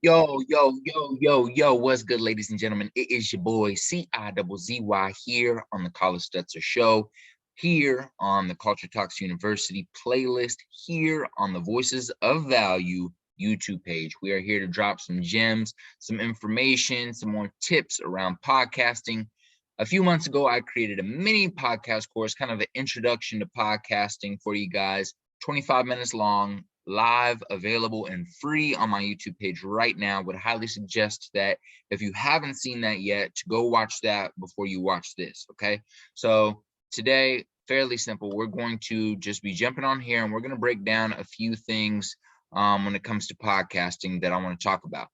Yo, what's good, ladies and gentlemen? It is your boy CIZZY here on the Collis Stutzer Show, here on the Culture Talks University playlist, here on the Voices of Value YouTube page. We are here to drop some gems, some information, some more tips around podcasting. A few months ago, I created a mini podcast course, kind of an introduction to podcasting for you guys, 25 minutes long, live, available, and free on my YouTube page right now. Would highly suggest that if you haven't seen that yet, to go watch that before you watch this, okay? So today, fairly simple. We're going to just be jumping on here, and we're going to break down a few things when it comes to podcasting that I want to talk about.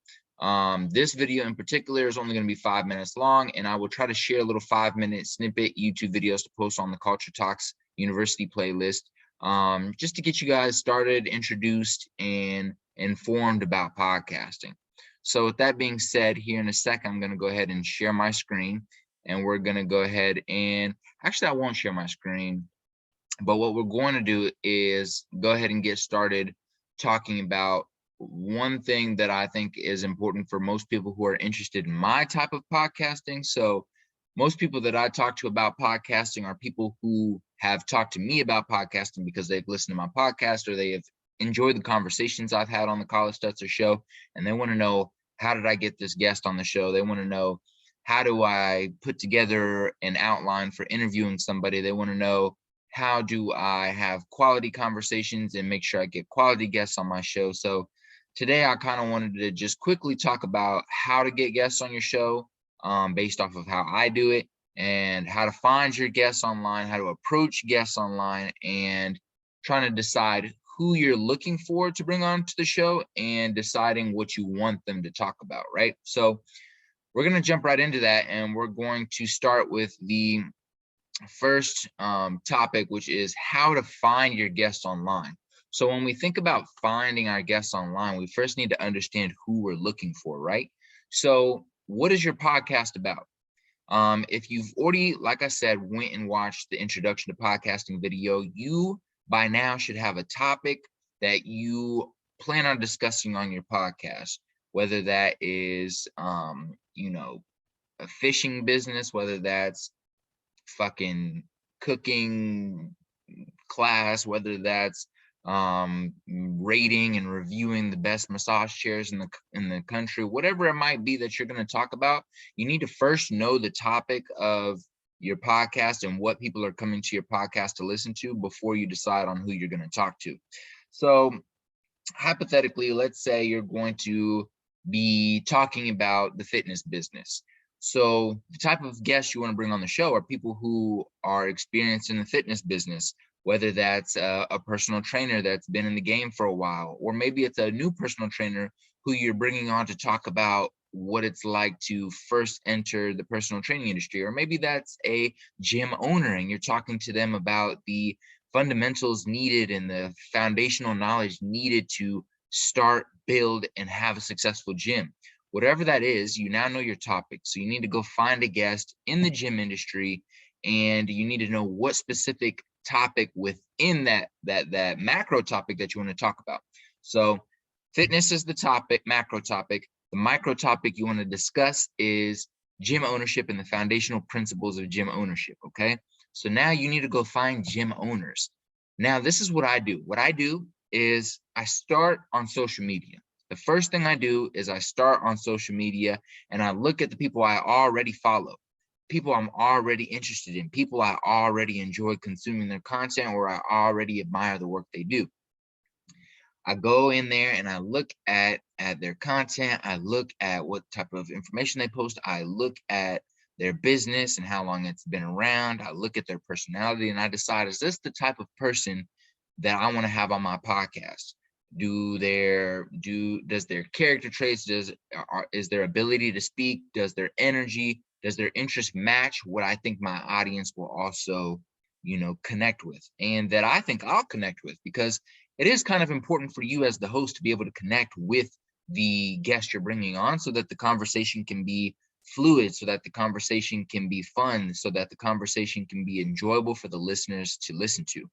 This video in particular is only going to be 5 minutes long, and I will try to share a little 5-minute snippet YouTube videos to post on the Culture Talks University playlist, just to get you guys started, introduced, and informed about podcasting. So with that being said, here in a second, I'm going to go ahead and share my screen, and we're going to go ahead and actually, I won't share my screen, but what we're going to do is go ahead and get started talking about one thing that I think is important for most people who are interested in my type of podcasting. So most people that I talk to about podcasting are people who have talked to me about podcasting because they've listened to my podcast or they have enjoyed the conversations I've had on the Collis Stutzer Show, and they want to know, how did I get this guest on the show? They want to know, how do I put together an outline for interviewing somebody? They want to know, how do I have quality conversations and make sure I get quality guests on my show? So today I kind of wanted to just quickly talk about how to get guests on your show, based off of how I do it, and how to find your guests online, how to approach guests online, and trying to decide who you're looking for to bring on to the show and deciding what you want them to talk about, right? So we're going to jump right into that, and we're going to start with the first topic, which is how to find your guests online. So when we think about finding our guests online, we first need to understand who we're looking for, right? So what is your podcast about? If you've already, like I said, went and watched the introduction to podcasting video, you by now should have a topic that you plan on discussing on your podcast, whether that is, a fishing business, whether that's fucking cooking class, whether that's rating and reviewing the best massage chairs in the country, whatever it might be that you're going to talk about. You need to first know the topic of your podcast and what people are coming to your podcast to listen to before you decide on who you're going to talk to. So hypothetically, let's say you're going to be talking about the fitness business. So the type of guests you want to bring on the show are people who are experienced in the fitness business, whether that's a personal trainer that's been in the game for a while, or maybe it's a new personal trainer who you're bringing on to talk about what it's like to first enter the personal training industry, or maybe that's a gym owner and you're talking to them about the fundamentals needed and the foundational knowledge needed to start, build, and have a successful gym. Whatever that is, you now know your topic. So you need to go find a guest in the gym industry, and you need to know what specific topic within that macro topic that you want to talk about. So fitness is the topic, macro topic. The micro topic you want to discuss is gym ownership and the foundational principles of gym ownership, okay? So now you need to go find gym owners. Now, this is what I do. What I do is I start on social media. The first thing I do is I start on social media and I look at the people I already follow, people I'm already interested in, people I already enjoy consuming their content, or I already admire the work they do. I go in there and I look at their content. I look at what type of information they post. I look at their business and how long it's been around. I look at their personality and I decide, is this the type of person that I want to have on my podcast? Does their character traits, is their ability to speak, does their energy, does their interest match what I think my audience will also, connect with, and that I think I'll connect with? Because it is kind of important for you as the host to be able to connect with the guest you're bringing on so that the conversation can be fluid, so that the conversation can be fun, so that the conversation can be enjoyable for the listeners to listen to.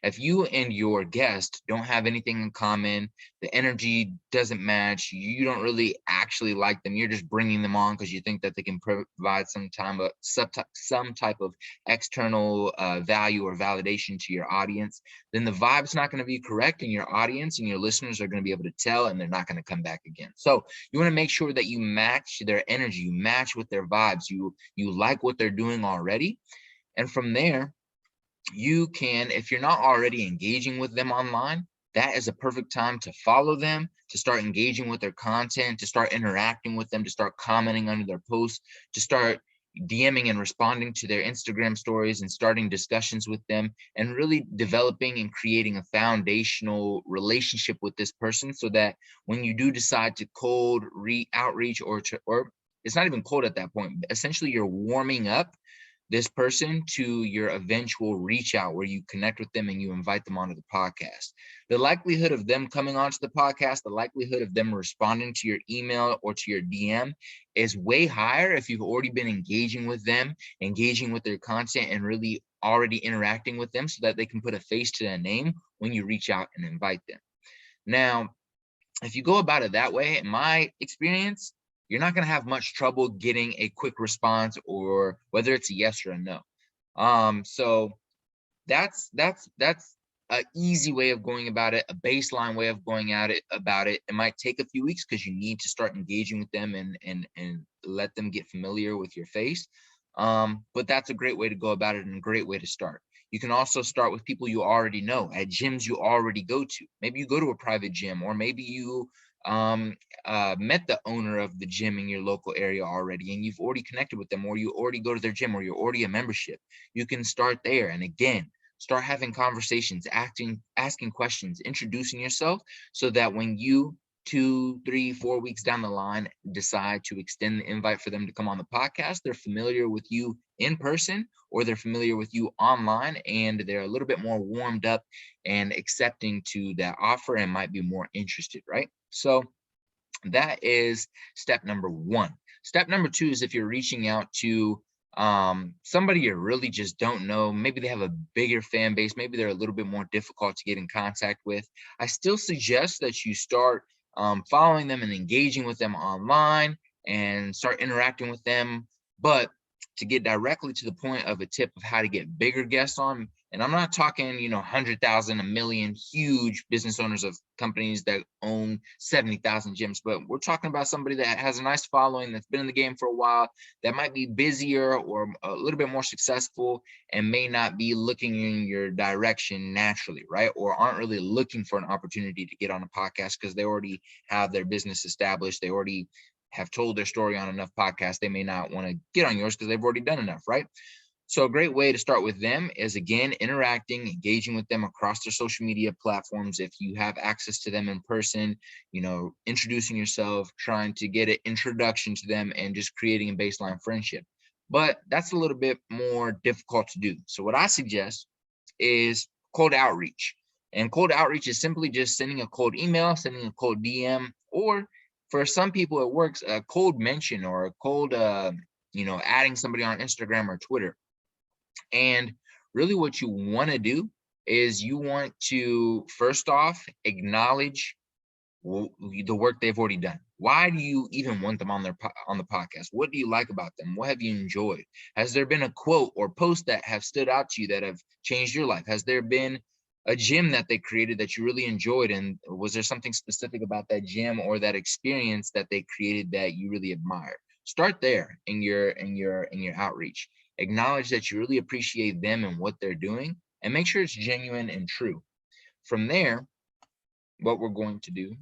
If you and your guest don't have anything in common, the energy doesn't match, you don't really actually like them, you're just bringing them on because you think that they can provide some type of external value or validation to your audience, then the vibe's not going to be correct, and your audience and your listeners are going to be able to tell, and they're not going to come back again. So you want to make sure that you match their energy, you match with their vibes, you like what they're doing already. And from there, you can, if you're not already engaging with them online, that is a perfect time to follow them, to start engaging with their content, to start interacting with them, to start commenting under their posts, to start DMing and responding to their Instagram stories and starting discussions with them, and really developing and creating a foundational relationship with this person, so that when you do decide to cold outreach, or it's not even cold at that point, essentially you're warming up this person to your eventual reach out, where you connect with them and you invite them onto the podcast. The likelihood of them coming onto the podcast, the likelihood of them responding to your email or to your DM is way higher if you've already been engaging with them, engaging with their content, and really already interacting with them, so that they can put a face to their name when you reach out and invite them. Now, if you go about it that way, in my experience, you're not going to have much trouble getting a quick response, or whether it's a yes or a no. So that's an easy way of going about it, a baseline way of going at it about it. It might take a few weeks because you need to start engaging with them and let them get familiar with your face. But that's a great way to go about it, and a great way to start. You can also start with people you already know, at gyms you already go to. Maybe you go to a private gym, or maybe you met the owner of the gym in your local area already, and you've already connected with them, or you already go to their gym, or you're already a membership. You can start there, and again, start having conversations, asking questions, introducing yourself, so that when you 2, 3, 4 weeks down the line decide to extend the invite for them to come on the podcast, they're familiar with you in person, or they're familiar with you online, and they're a little bit more warmed up and accepting to that offer, and might be more interested, right? So that is step number 1. Step number 2 is if you're reaching out to somebody you really just don't know, maybe they have a bigger fan base, maybe they're a little bit more difficult to get in contact with, I still suggest that you start following them and engaging with them online, and start interacting with them. But to get directly to the point of a tip of how to get bigger guests on, and I'm not talking, 100,000, a million, huge business owners of companies that own 70,000 gyms, but we're talking about somebody that has a nice following, that's been in the game for a while, that might be busier or a little bit more successful, and may not be looking in your direction naturally, right? Or aren't really looking for an opportunity to get on a podcast because they already have their business established. They already have told their story on enough podcasts. They may not want to get on yours because they've already done enough, right? So a great way to start with them is, again, interacting, engaging with them across their social media platforms. If you have access to them in person, introducing yourself, trying to get an introduction to them, and just creating a baseline friendship. But that's a little bit more difficult to do. So what I suggest is cold outreach. And cold outreach is simply just sending a cold email, sending a cold DM, or for some people it works, a cold mention, or a cold, adding somebody on Instagram or Twitter. And really what you want to do is you want to, first off, acknowledge the work they've already done. Why do you even want them on the podcast? What do you like about them? What have you enjoyed? Has there been a quote or post that have stood out to you that have changed your life? Has there been a gym that they created that you really enjoyed, and was there something specific about that gym or that experience that they created that you really admired? Start there in your outreach. Acknowledge that you really appreciate them and what they're doing, and make sure it's genuine and true. From there, what we're going to do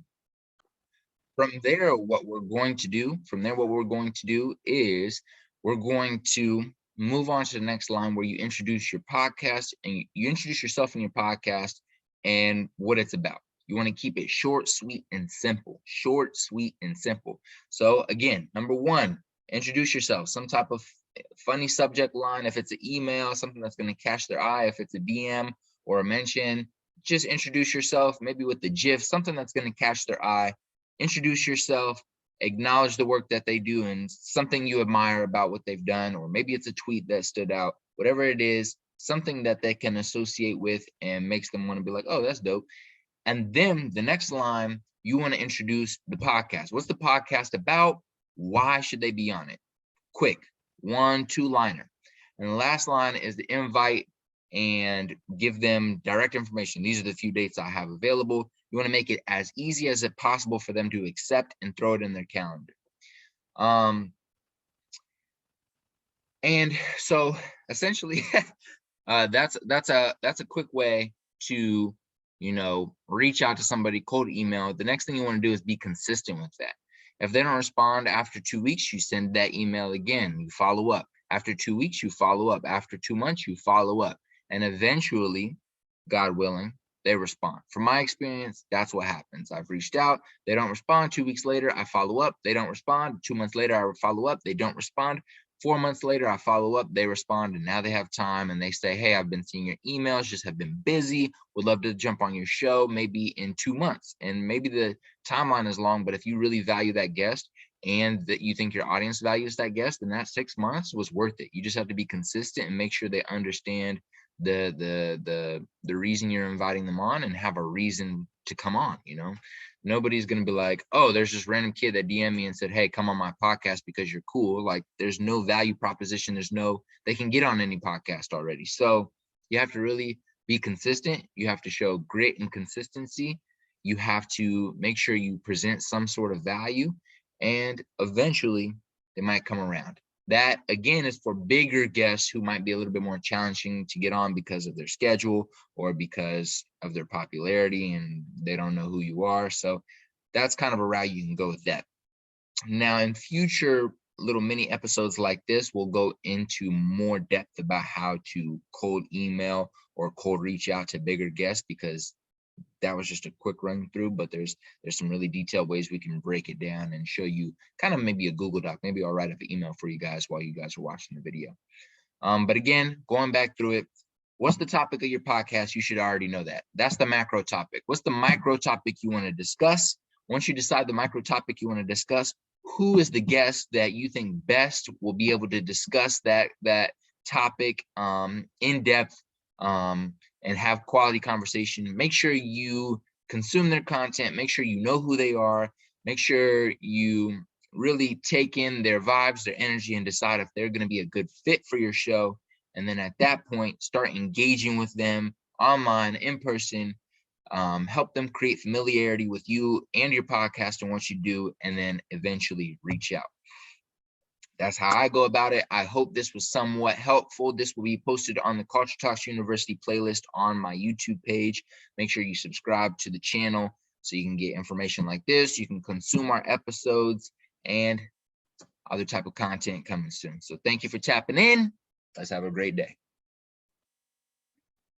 is we're going to move on to the next line, where you introduce your podcast, and you introduce yourself in your podcast and what it's about. You want to keep it short, sweet, and simple. Short, sweet, and simple. So again, number 1, introduce yourself, some type of funny subject line. If it's an email, something that's going to catch their eye. If it's a DM or a mention, just introduce yourself, maybe with the GIF, something that's going to catch their eye. Introduce yourself, acknowledge the work that they do and something you admire about what they've done, or maybe it's a tweet that stood out, whatever it is, something that they can associate with and makes them want to be like, oh, that's dope. And then the next line, you want to introduce the podcast. What's the podcast about? Why should they be on it? Quick, 1-2 liner. And the last line is the invite and give them direct information. These are the few dates I have available. You want to make it as easy as it possible for them to accept and throw it in their calendar. And so essentially, that's a quick way to, reach out to somebody, cold email. The next thing you want to do is be consistent with that. If they don't respond after 2 weeks, you send that email again, you follow up. After 2 weeks, you follow up. After 2 months, you follow up. And eventually, God willing, they respond. From my experience, that's what happens. I've reached out, they don't respond. 2 weeks later, I follow up, they don't respond. 2 months later, I follow up, they don't respond. 4 months later, I follow up, they respond, and now they have time and they say, hey, I've been seeing your emails, just have been busy, would love to jump on your show maybe in 2 months. And maybe the timeline is long, but if you really value that guest and that you think your audience values that guest, then that 6 months was worth it. You just have to be consistent and make sure they understand the reason you're inviting them on and have a reason to come on. Nobody's going to be like, oh, there's this random kid that DM'd me and said, hey, come on my podcast because you're cool. Like, there's no value proposition. They can get on any podcast already. So you have to really be consistent. You have to show grit and consistency. You have to make sure you present some sort of value, and eventually they might come around. That, again, is for bigger guests who might be a little bit more challenging to get on because of their schedule or because of their popularity and they don't know who you are. So that's kind of a route you can go with that. Now, in future little mini episodes like this, we'll go into more depth about how to cold email or cold reach out to bigger guests, because that was just a quick run through, but there's some really detailed ways we can break it down and show you kind of maybe a Google Doc. Maybe I'll write up an email for you guys while you guys are watching the video. But again, going back through it, what's the topic of your podcast? You should already know that. That's the macro topic. What's the micro topic you want to discuss? Once you decide the micro topic you want to discuss, who is the guest that you think best will be able to discuss that topic in depth, and have quality conversation. Make sure you consume their content. Make sure you know who they are. Make sure you really take in their vibes, their energy, and decide if they're going to be a good fit for your show. And then at that point, start engaging with them online, in person, help them create familiarity with you and your podcast and what you do, and then eventually reach out. That's how I go about it. I hope this was somewhat helpful. This will be posted on the Culture Talks University playlist on my YouTube page. Make sure you subscribe to the channel so you can get information like this. You can consume our episodes and other type of content coming soon. So thank you for tapping in. Let's have a great day.